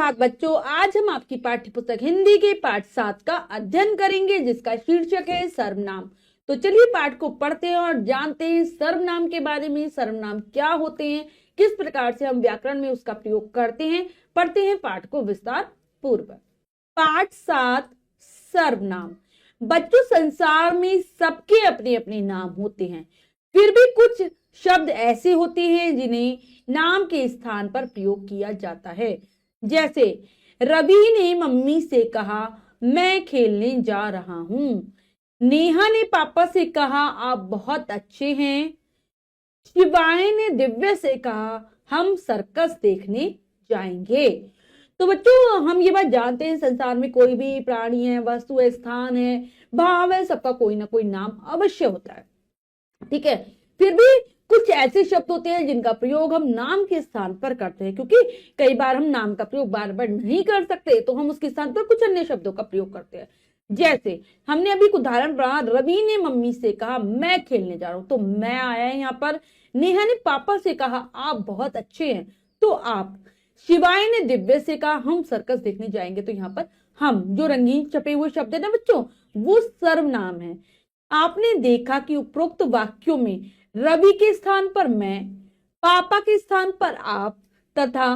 सुप्रभात बच्चों, आज हम आपकी पाठ्य पुस्तक हिंदी के पाठ 7 का अध्ययन करेंगे जिसका शीर्षक है सर्वनाम। तो चलिए पाठ को पढ़ते हैं और जानते हैं सर्वनाम के बारे में। सर्वनाम क्या होते हैं, किस प्रकार से हम व्याकरण में उसका प्रयोग करते हैं। पढ़ते हैं पाठ को विस्तार पूर्वक। पाठ 7 सर्वनाम। बच्चों, संसार में सबके अपने अपने नाम होते हैं, फिर भी कुछ शब्द ऐसे होते हैं जिन्हें नाम के स्थान पर प्रयोग किया जाता है। जैसे रवि ने मम्मी से कहा मैं खेलने जा रहा हूं। नेहा ने पापा से कहा आप बहुत अच्छे हैं। शिवाय ने दिव्या से कहा हम सर्कस देखने जाएंगे। तो बच्चों, हम ये बात जानते हैं संसार में कोई भी प्राणी है, वस्तु है, स्थान है, भाव है, सबका कोई ना कोई नाम अवश्य होता है। ठीक है, फिर भी कुछ ऐसे शब्द होते हैं जिनका प्रयोग हम नाम के स्थान पर करते हैं, क्योंकि कई बार हम नाम का प्रयोग बार बार नहीं कर सकते, तो हम उसके स्थान पर कुछ अन्य शब्दों का प्रयोग करते हैं। जैसे हमने अभी एक उदाहरण पढ़ा, रवि ने मम्मी से कहा मैं खेलने जा रहा हूं, तो मैं आया है यहाँ पर। नेहा ने पापा से कहा आप बहुत अच्छे हैं, तो आप। शिवाय ने दिव्य से कहा हम सर्कस देखने जाएंगे, तो यहाँ पर हम जो रंगीन छपे हुए शब्द है ना बच्चों, वो सर्वनाम है। आपने देखा कि उपरोक्त वाक्यों में रवि के स्थान पर मैं, पापा के स्थान पर आप तथा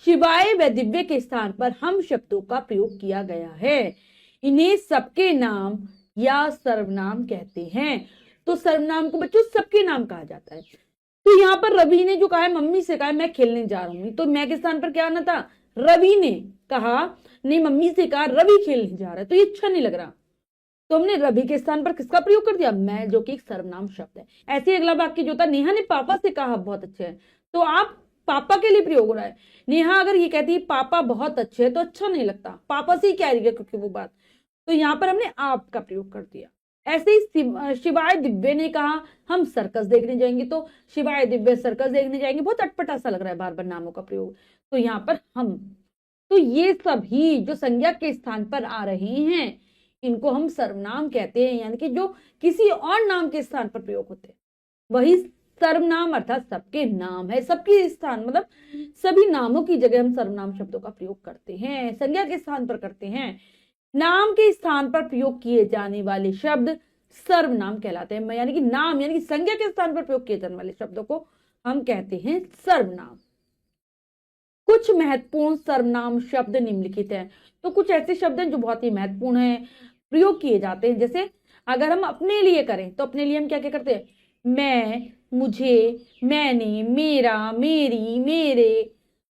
शिवाय व दिव्य के स्थान पर हम शब्दों का प्रयोग किया गया है। इन्हें सबके नाम या सर्वनाम कहते हैं। तो सर्वनाम को बच्चों सबके नाम कहा जाता है। तो यहाँ पर रवि ने जो कहा है, मम्मी से कहा है मैं खेलने जा रहा हूं, तो मैं के स्थान पर क्या आना था, रवि ने कहा, नहीं मम्मी से कहा रवि खेलने जा रहा है, तो ये अच्छा नहीं लग रहा, तो हमने रवि के स्थान पर किसका प्रयोग कर दिया, मैं, जो कि एक सर्वनाम शब्द है। ऐसे अगला वाक्य जो था, नेहा ने पापा से कहा बहुत अच्छे हैं, तो आप पापा के लिए प्रयोग हो रहा है। नेहा अगर ये कहती है पापा बहुत अच्छे हैं, तो अच्छा नहीं लगता, पापा से ही कह रही है क्योंकि वो बात, तो यहाँ पर हमने आप का प्रयोग कर दिया। ऐसे ही शिवाय दिव्य ने कहा हम सर्कस देखने जाएंगे, तो शिवाय दिव्य सर्कस देखने जाएंगे, बहुत अटपटा सा लग रहा है बार बार नामों का प्रयोग, तो यहाँ पर हम। तो ये सभी जो संज्ञा के स्थान पर आ रहे हैं, इनको हम सर्वनाम कहते हैं, यानी कि जो किसी और नाम के स्थान पर प्रयोग होते हैं वही सर्वनाम, अर्थात सबके नाम है। सबके स्थान मतलब सभी नामों की जगह हम सर्वनाम शब्दों का प्रयोग करते हैं, संज्ञा के स्थान पर करते हैं। नाम के स्थान पर प्रयोग किए जाने वाले शब्द सर्वनाम कहलाते हैं, यानी कि नाम यानी कि संज्ञा के स्थान पर प्रयोग किए जाने वाले शब्दों को हम कहते हैं सर्वनाम। कुछ महत्वपूर्ण सर्वनाम शब्द निम्नलिखित हैं। तो कुछ ऐसे शब्द हैं जो बहुत ही महत्वपूर्ण हैं, प्रयोग किए जाते हैं। जैसे अगर हम अपने लिए करें तो अपने लिए हम क्या क्या करते हैं, मैं, मुझे, मैंने, मेरा, मेरी, मेरे,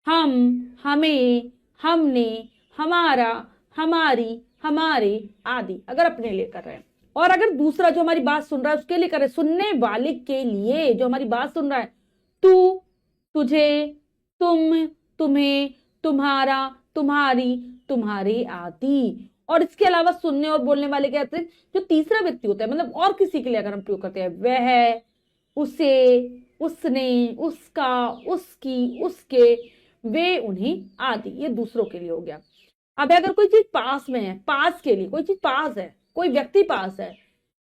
हम, हमें, हमने, हमारा, हमारी, हमारे आदि, अगर अपने लिए कर रहे हैं। और अगर दूसरा जो हमारी बात सुन रहा है उसके लिए कर रहे हैं, सुनने वाले के लिए जो हमारी बात सुन रहा है, तू, तुझे, तुम, तुम्हें, तुम्हारा, तुम्हारी, तुम्हारे आदि। और इसके अलावा सुनने और बोलने वाले क्या होते हैं, जो तीसरा व्यक्ति होता है, मतलब और किसी के लिए अगर हम प्रयोग करते हैं, वह, उसे, उसने, उसका, उसकी, उसके, वे, उन्हें आदि, ये दूसरों के लिए हो गया। अब अगर कोई चीज पास में है, पास के लिए, कोई चीज पास है, कोई व्यक्ति पास है,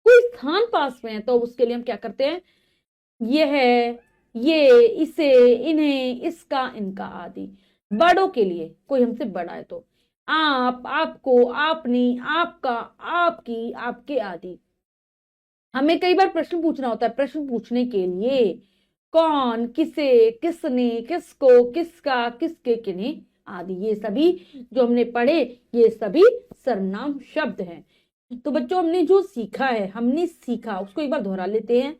कोई स्थान पास में है, तो उसके लिए हम क्या करते हैं, यह है, ये, इसे, इन्हें, इसका, इनका आदि। बड़ों के लिए, कोई हमसे बड़ा है तो आप, आपको, आपने, आपका, आपकी, आपके आदि। हमें कई बार प्रश्न पूछना होता है, प्रश्न पूछने के लिए कौन, किसे, किसने, किसको, किसका, किसके, किन्हें आदि, ये सभी जो हमने पढ़े ये सभी सर्वनाम शब्द हैं। तो बच्चों, हमने जो सीखा है, हमने सीखा उसको एक बार दोहरा लेते हैं।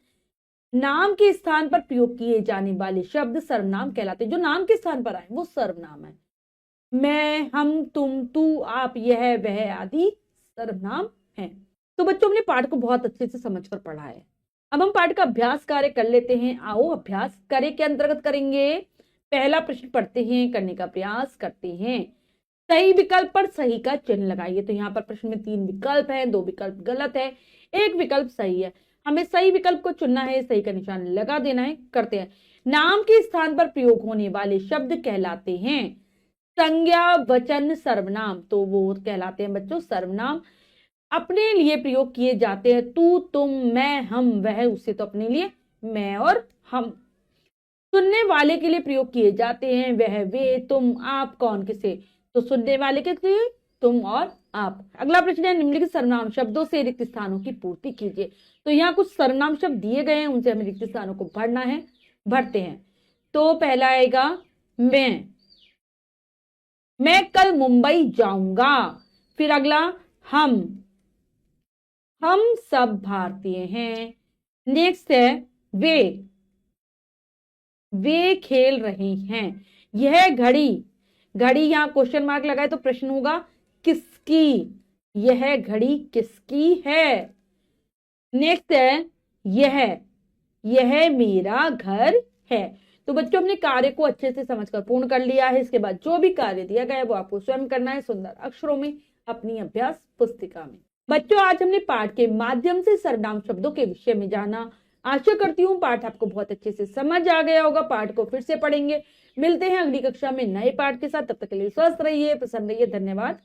नाम के स्थान पर प्रयोग किए जाने वाले शब्द सर्वनाम कहलाते हैं। जो नाम के स्थान पर आए वो सर्वनाम है। मैं, हम, तुम, तू, आप, यह, वह आदि सर्वनाम हैं। तो बच्चों, हमने पाठ को बहुत अच्छे से समझकर पढ़ा है। अब हम पाठ का अभ्यास कार्य कर लेते हैं। आओ अभ्यास कार्य के अंतर्गत करेंगे। पहला प्रश्न पढ़ते हैं, करने का प्रयास करते हैं। सही विकल्प पर सही का चिन्ह लगाइए। तो यहाँ पर प्रश्न में 3 विकल्प हैं, 2 विकल्प गलत है, 1 विकल्प सही है। हमें सही विकल्प को चुनना है, सही का निशान लगा देना है। करते हैं। नाम के स्थान पर प्रयोग होने वाले शब्द कहलाते हैं संज्ञा, वचन, सर्वनाम। तो वो कहलाते हैं बच्चों सर्वनाम। अपने लिए प्रयोग किए जाते हैं तू, तुम, मैं, हम, वह, उससे, तो अपने लिए मैं और हम। सुनने वाले के लिए प्रयोग किए जाते हैं वह, वे, तुम, आप, कौन, किसे। तो सुनने वाले के थे तुम और आप। अगला प्रश्न है, निम्नलिखित सर्वनाम शब्दों से रिक्त स्थानों की पूर्ति कीजिए। तो यहाँ कुछ सर्वनाम शब्द दिए गए हैं, उनसे हमें रिक्त स्थानों को भरना है, भरते हैं। तो पहला आएगा मैं कल मुंबई जाऊंगा। फिर अगला हम सब भारतीय हैं। नेक्स्ट है वे खेल रहे हैं। यह घड़ी यहां क्वेश्चन मार्क लगाए तो प्रश्न होगा किसकी, यह घड़ी किसकी है। नेक्स्ट है यह मेरा घर है। तो बच्चों हमने कार्य को अच्छे से समझकर पूर्ण कर लिया है। इसके बाद जो भी कार्य दिया गया है वो आपको स्वयं करना है सुंदर अक्षरों में अपनी अभ्यास पुस्तिका में। बच्चों आज हमने पाठ के माध्यम से सर्वनाम शब्दों के विषय में जाना। आशा करती हूँ पाठ आपको बहुत अच्छे से समझ आ गया होगा। पाठ को फिर से पढ़ेंगे। मिलते हैं अगली कक्षा में नए पाठ के साथ। तब तक के लिए स्वस्थ रहिए, प्रसन्न रहिए। धन्यवाद।